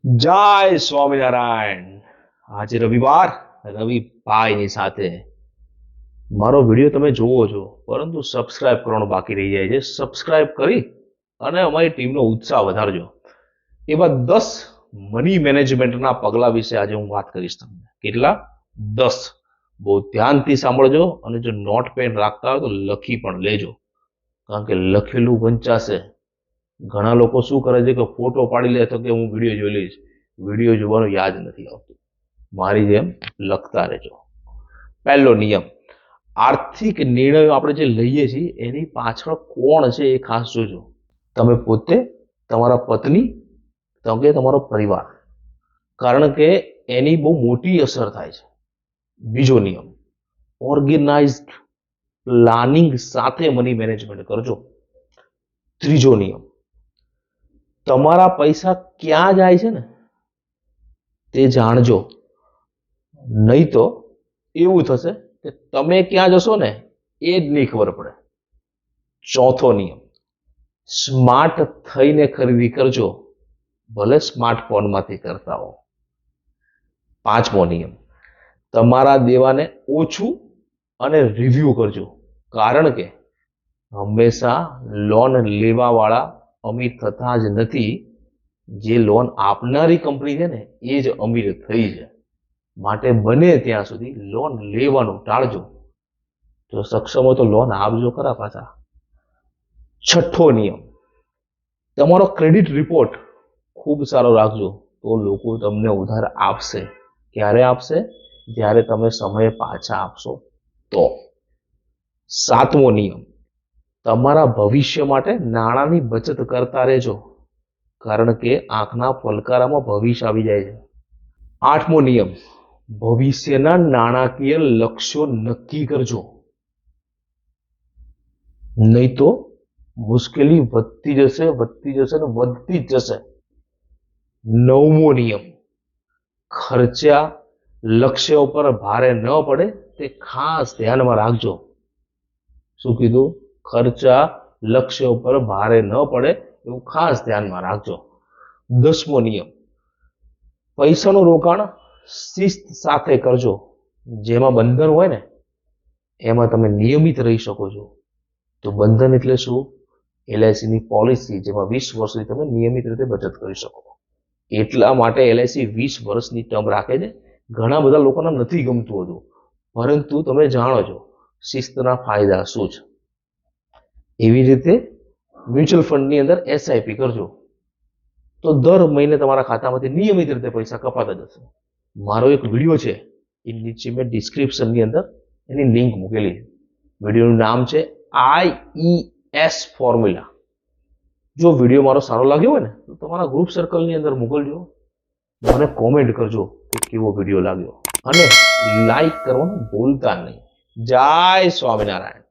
જય સ્વામિનારાયણ। આજે રવિવાર, રવિભાઈની સાથે મારો વિડીયો તમે જોવો છો, પરંતુ સબસ્ક્રાઇબ કરવાનું બાકી રહી જાય છે। સબસ્ક્રાઇબ કરી અને અમારી ટીમનો ઉત્સાહ વધારજો। એવા 10 મની મેનેજમેન્ટના પગલા વિશે આજે હું વાત કરીશ તમને। કેટલા? 10। બહુ ધ્યાનથી સાંભળજો અને જો નોટ પેન રાખતા હોય તો લખી પણ લેજો, કારણ કે લખેલું વંચાશે। ઘણા લોકો શું કરે છે કે ફોટો પાડી લે તો કે હું વિડીયો જોઈ લઈશ, વિડીયો જોવાનું યાદ નથી આવતું। મારી જેમ લખતા રહેજો। પહેલો નિયમ, આર્થિક નિર્ણયો આપણે જે લઈએ છીએ એની પાછળ કોણ છે એ ખાસ જોજો। તમે પોતે, તમારા પત્ની, કે તમારો પરિવાર, કારણ કે એની બહુ મોટી અસર થાય છે। બીજો નિયમ, ઓર્ગેનાઇઝડ પ્લાનિંગ સાથે મની મેનેજમેન્ટ કરજો। ત્રીજો નિયમ, તમારા પૈસા ક્યાં જાય છે ને તે જાણજો, નહીં તો એવું થશે કે તમે ક્યાં જશો ને એ જ નહીં ખબર પડે। ચોથો નિયમ, સ્માર્ટ થઈને ખરીદી કરજો, ભલે સ્માર્ટફોનમાંથી કરતા હો। પાંચમો નિયમ, તમારા દેવાને ઓછું અને રિવ્યુ કરજો, કારણ કે હંમેશા લોન લેવા વાળા અમીર થતા જ નથી, જે લોન આપનારી કંપની છે ને એ જ અમીર થઈ છે। માટે બને ત્યાં સુધી લોન લેવાનું ટાળજો। જો સક્ષમ હોય તો લોન આપજો ખરા પાછા। છઠ્ઠો નિયમ, તમારો ક્રેડિટ રિપોર્ટ ખૂબ સારો રાખજો, તો લોકો તમને ઉધાર આપશે। ક્યારે આપશે? જ્યારે તમે સમય પાછા આપશો તો। સાતમો નિયમ, તમારા ભવિષ્ય માટે નાણાંની બચત કરતા રહેજો, કારણ કે આંખના પલકારામાં ભવિષ્ય આવી જાય છે। આઠમો નિયમ, ભવિષ્યના નાણાકીય લક્ષ્યો નક્કી કરજો, નહીં તો મુશ્કેલી વધતી જશે ને વધતી જ જશે। નવમો નિયમ, ખર્ચા લક્ષ્ય ઉપર ભારે ન પડે તે ખાસ ધ્યાનમાં રાખજો। શું કીધું? ખર્ચા લક્ષ્ય ઉપર ભારે ન પડે એવું ખાસ ધ્યાનમાં રાખજો। દસમો નિયમ, પૈસાનું રોકાણ શિસ્ત સાથે કરજો। જેમાં બંધન હોય ને એમાં તમે નિયમિત રહી શકો છો। તો બંધન એટલે શું? એલઆઈસીની પોલિસી, જેમાં 20 વર્ષ સુધી તમે નિયમિત રીતે બચત કરી શકો। એટલા માટે એલઆઈસી 20 વર્ષની ટર્મ રાખે છે। ઘણા બધા લોકોને નથી ગમતું હતું, પરંતુ તમે જાણો છો શિસ્તના ફાયદા શું છે। એવી રીતે મ્યુચ્યુઅલ ફંડની અંદર એસઆઈપી કરજો, તો દર મહિને તમારા ખાતામાંથી નિયમિત રીતે પૈસા કપાતા જશે। મારો એક વિડીયો છે, એ નીચે મેં ડિસ્ક્રિપ્શનની અંદર એની લિંક મૂકેલી છે। વિડીયોનું નામ છે IES ફોર્મ્યુલા। જો વિડીયો મારો સારો લાગ્યો હોય ને તો તમારા ગ્રુપ સર્કલની અંદર મોકલજો, મને કોમેન્ટ કરજો કે કેવો વિડીયો લાગ્યો, અને લાઈક કરવાનું ભૂલતા નહીં। જય સ્વામિનારાયણ।